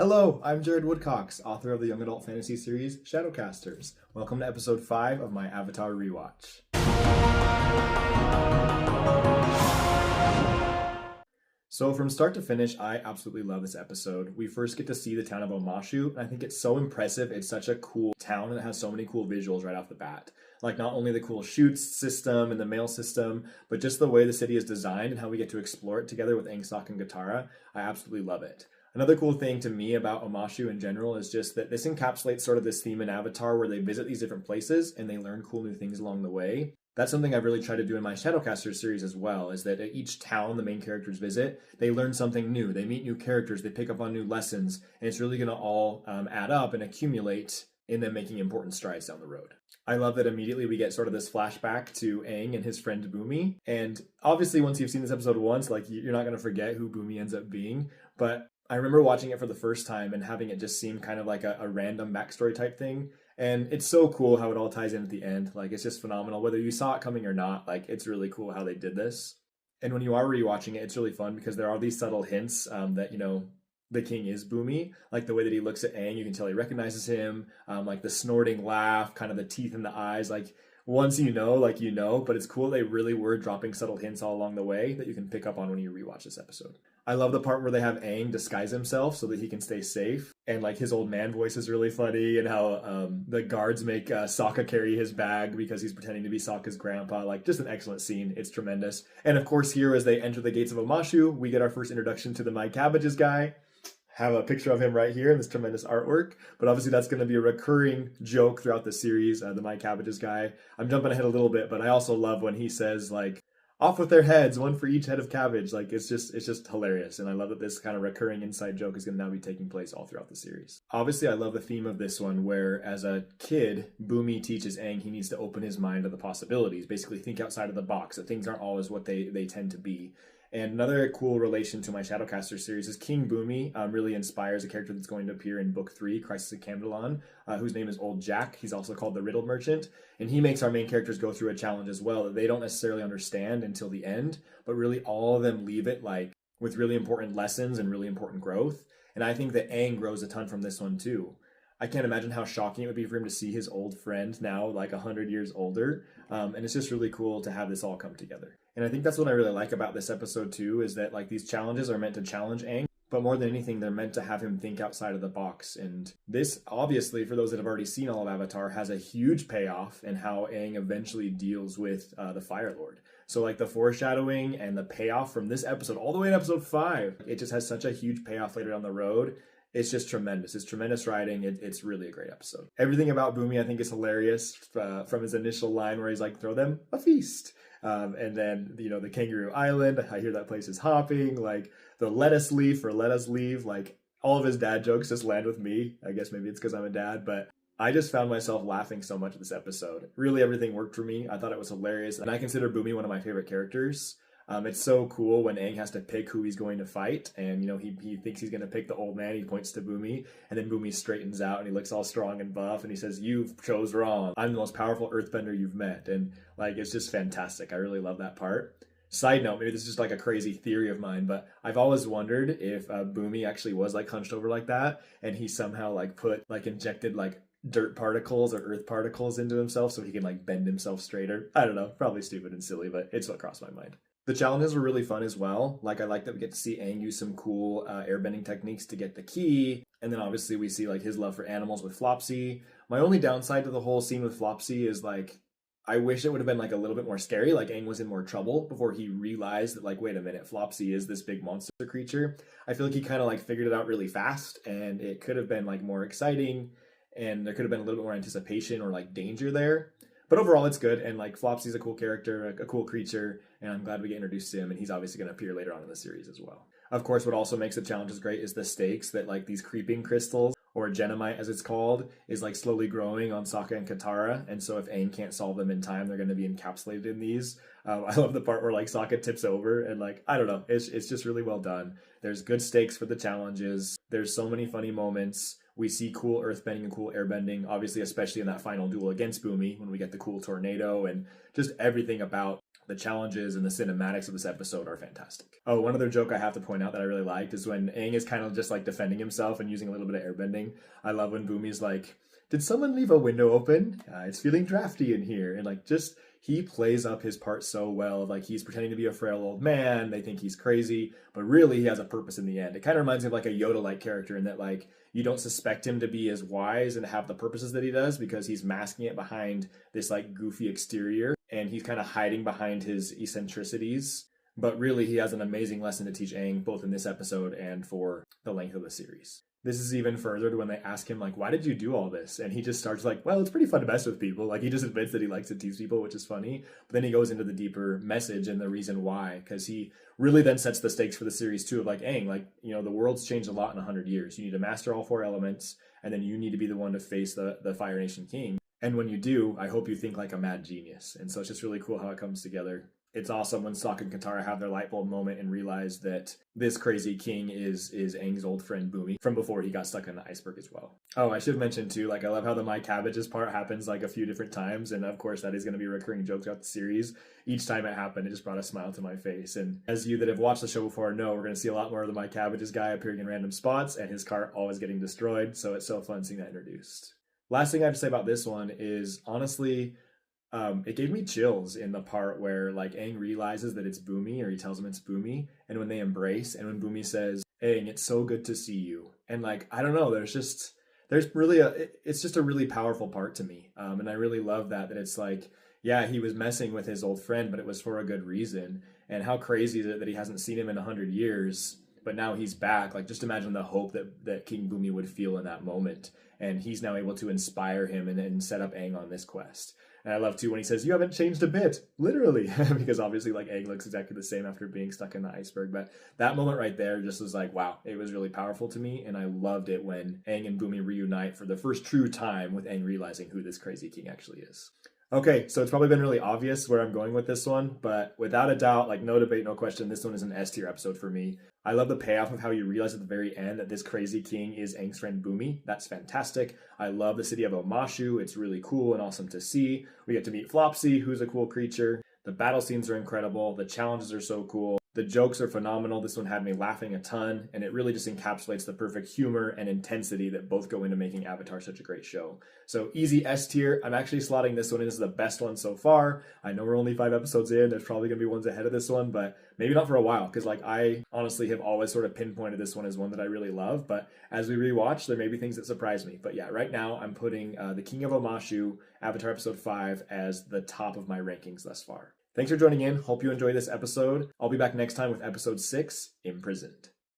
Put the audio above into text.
Hello, I'm Jared Woodcox, author of the young adult fantasy series Shadowcasters. Welcome to episode 5 of my Avatar Rewatch. So from start to finish, I absolutely love this episode. We first get to see the town of Omashu, and I think it's so impressive. It's such a cool town, and it has so many cool visuals right off the bat. Like not only the cool chutes system and the mail system, but just the way the city is designed and how we get to explore it together with Aang, Sokka, and Katara. I absolutely love it. Another cool thing to me about Omashu in general is just that this encapsulates sort of this theme in Avatar where they visit these different places and they learn cool new things along the way. That's something I've really tried to do in my Shadowcasters series as well, is that at each town the main characters visit, they learn something new, they meet new characters, they pick up on new lessons, and it's really going to all add up and accumulate in them making important strides down the road. I love that immediately we get sort of this flashback to Aang and his friend Bumi, and obviously once you've seen this episode once, like you're not going to forget who Bumi ends up being, but I remember watching it for the first time and having it just seem kind of like a random backstory type thing. And it's so cool how it all ties in at the end. Like, it's just phenomenal. Whether you saw it coming or not, like, it's really cool how they did this. And when you are rewatching it, it's really fun because there are these subtle hints that, the king is Bumi. Like, the way that he looks at Aang, you can tell he recognizes him. Like, the snorting laugh, kind of the teeth in the eyes. Like, once you know, but it's cool they really were dropping subtle hints all along the way that you can pick up on when you rewatch this episode. I love the part where they have Aang disguise himself so that he can stay safe. And like his old man voice is really funny, and how the guards make Sokka carry his bag because he's pretending to be Sokka's grandpa. Like, just an excellent scene. It's tremendous. And of course, here as they enter the gates of Omashu, we get our first introduction to the My Cabbages guy. Have a picture of him right here in this tremendous artwork, but obviously that's going to be a recurring joke throughout the series, the My Cabbages guy. I'm jumping ahead a little bit, but I also love when he says, like, off with their heads, one for each head of cabbage. Like, it's just hilarious, and I love that this kind of recurring inside joke is going to now be taking place all throughout the series. Obviously, I love the theme of this one, where as a kid, Bumi teaches Aang he needs to open his mind to the possibilities, basically think outside of the box, that things aren't always what they tend to be. And another cool relation to my Shadowcaster series is King Bumi really inspires a character that's going to appear in Book 3, Crisis of Camdalon, whose name is Old Jack. He's also called the Riddle Merchant. And he makes our main characters go through a challenge as well that they don't necessarily understand until the end, but really all of them leave it like with really important lessons and really important growth. And I think that Aang grows a ton from this one too. I can't imagine how shocking it would be for him to see his old friend now like 100 years older. And it's just really cool to have this all come together. And I think that's what I really like about this episode too, is that like these challenges are meant to challenge Aang, but more than anything, they're meant to have him think outside of the box. And this, obviously, for those that have already seen all of Avatar, has a huge payoff in how Aang eventually deals with the Fire Lord. So like the foreshadowing and the payoff from this episode all the way to episode 5, it just has such a huge payoff later down the road. It's just tremendous. It's tremendous writing. It's really a great episode. Everything about Bumi, I think, is hilarious. From his initial line where he's like, throw them a feast. And then, the Kangaroo Island, I hear that place is hopping. Like, the let us leave for let us leave. Like, all of his dad jokes just land with me. I guess maybe it's because I'm a dad, but I just found myself laughing so much at this episode. Really, everything worked for me. I thought it was hilarious. And I consider Bumi one of my favorite characters. It's so cool when Aang has to pick who he's going to fight, and he thinks he's going to pick the old man. He points to Bumi, and then Bumi straightens out and he looks all strong and buff, and he says, "You've chose wrong. I'm the most powerful earthbender you've met." And like, it's just fantastic. I really love that part. Side note, maybe this is just like a crazy theory of mine, but I've always wondered if Bumi actually was like hunched over like that, and he somehow like injected like dirt particles or earth particles into himself so he can like bend himself straighter. I don't know, probably stupid and silly, but it's what crossed my mind. The challenges were really fun as well. Like, I like that we get to see Aang use some cool airbending techniques to get the key. And then obviously we see like his love for animals with Flopsy. My only downside to the whole scene with Flopsy is like, I wish it would have been like a little bit more scary. Like, Aang was in more trouble before he realized that like, wait a minute, Flopsy is this big monster creature. I feel like he kind of like figured it out really fast, and it could have been like more exciting, and there could have been a little bit more anticipation or like danger there. But overall, it's good, and like Flopsy's a cool character, a cool creature, and I'm glad we get introduced to him, and he's obviously going to appear later on in the series as well. Of course, what also makes the challenges great is the stakes that like these creeping crystals, or genomite as it's called, is like slowly growing on Sokka and Katara, and so if Aang can't solve them in time, they're going to be encapsulated in these. I love the part where like Sokka tips over, and like, I don't know, it's just really well done. There's good stakes for the challenges. There's so many funny moments. We see cool earthbending and cool airbending, obviously, especially in that final duel against Bumi when we get the cool tornado, and just everything about The challenges and the cinematics of this episode are fantastic. Oh, one other joke I have to point out that I really liked is when Aang is kind of just like defending himself and using a little bit of airbending. I love when Bumi's like, did someone leave a window open? It's feeling drafty in here. And like, just, he plays up his part so well. Like, he's pretending to be a frail old man. They think he's crazy, but really he has a purpose in the end. It kind of reminds me of like a Yoda-like character in that, like, you don't suspect him to be as wise and have the purposes that he does because he's masking it behind this like goofy exterior, and he's kind of hiding behind his eccentricities. But really, he has an amazing lesson to teach Aang, both in this episode and for the length of the series. This is even further to when they ask him, like, why did you do all this? And he just starts like, well, it's pretty fun to mess with people. Like, he just admits that he likes to tease people, which is funny. But then he goes into the deeper message and the reason why, because he really then sets the stakes for the series too, of like, Aang, like, you know, the world's changed a lot in 100 years. You need to master all 4 elements, and then you need to be the one to face the Fire Nation King. And when you do, I hope you think like a mad genius. And so it's just really cool how it comes together. It's awesome when Sokka and Katara have their light bulb moment and realize that this crazy king is Aang's old friend Bumi from before he got stuck in the iceberg as well. Oh, I should mention too, like, I love how the my cabbages part happens like a few different times, and of course that is going to be a recurring joke throughout the series. Each time it happened, it just brought a smile to my face. And as you that have watched the show before know, we're going to see a lot more of the my cabbages guy appearing in random spots, and his car always getting destroyed, so it's so fun seeing that introduced. Last thing I have to say about this one is, honestly, it gave me chills in the part where like Aang realizes that it's Bumi, or he tells him it's Bumi, and when they embrace, and when Bumi says, Aang, it's so good to see you. And like, I don't know, there's really it's just a really powerful part to me. And I really love that it's like, yeah, he was messing with his old friend, but it was for a good reason. And how crazy is it that he hasn't seen him in 100 years, but now he's back. Like, just imagine the hope that King Bumi would feel in that moment. And he's now able to inspire him and set up Aang on this quest. And I love too when he says, you haven't changed a bit, literally, because obviously like Aang looks exactly the same after being stuck in the iceberg. But that moment right there just was like, wow, it was really powerful to me. And I loved it when Aang and Bumi reunite for the first true time, with Aang realizing who this crazy king actually is. Okay, so it's probably been really obvious where I'm going with this one, but without a doubt, like no debate, no question, this one is an S tier episode for me. I love the payoff of how you realize at the very end that this crazy king is Aang's friend Bumi. That's fantastic. I love the city of Omashu. It's really cool and awesome to see. We get to meet Flopsy, who's a cool creature. The battle scenes are incredible. The challenges are so cool. The jokes are phenomenal. This one had me laughing a ton, and it really just encapsulates the perfect humor and intensity that both go into making Avatar such a great show. So easy S tier. I'm actually slotting this one in as the best one so far. I know we're only 5 episodes in. There's probably going to be ones ahead of this one, but maybe not for a while, because like I honestly have always sort of pinpointed this one as one that I really love, but as we rewatch, there may be things that surprise me. But yeah, right now I'm putting The King of Omashu, Avatar Episode 5, as the top of my rankings thus far. Thanks for joining in. Hope you enjoyed this episode. I'll be back next time with episode 6, Imprisoned.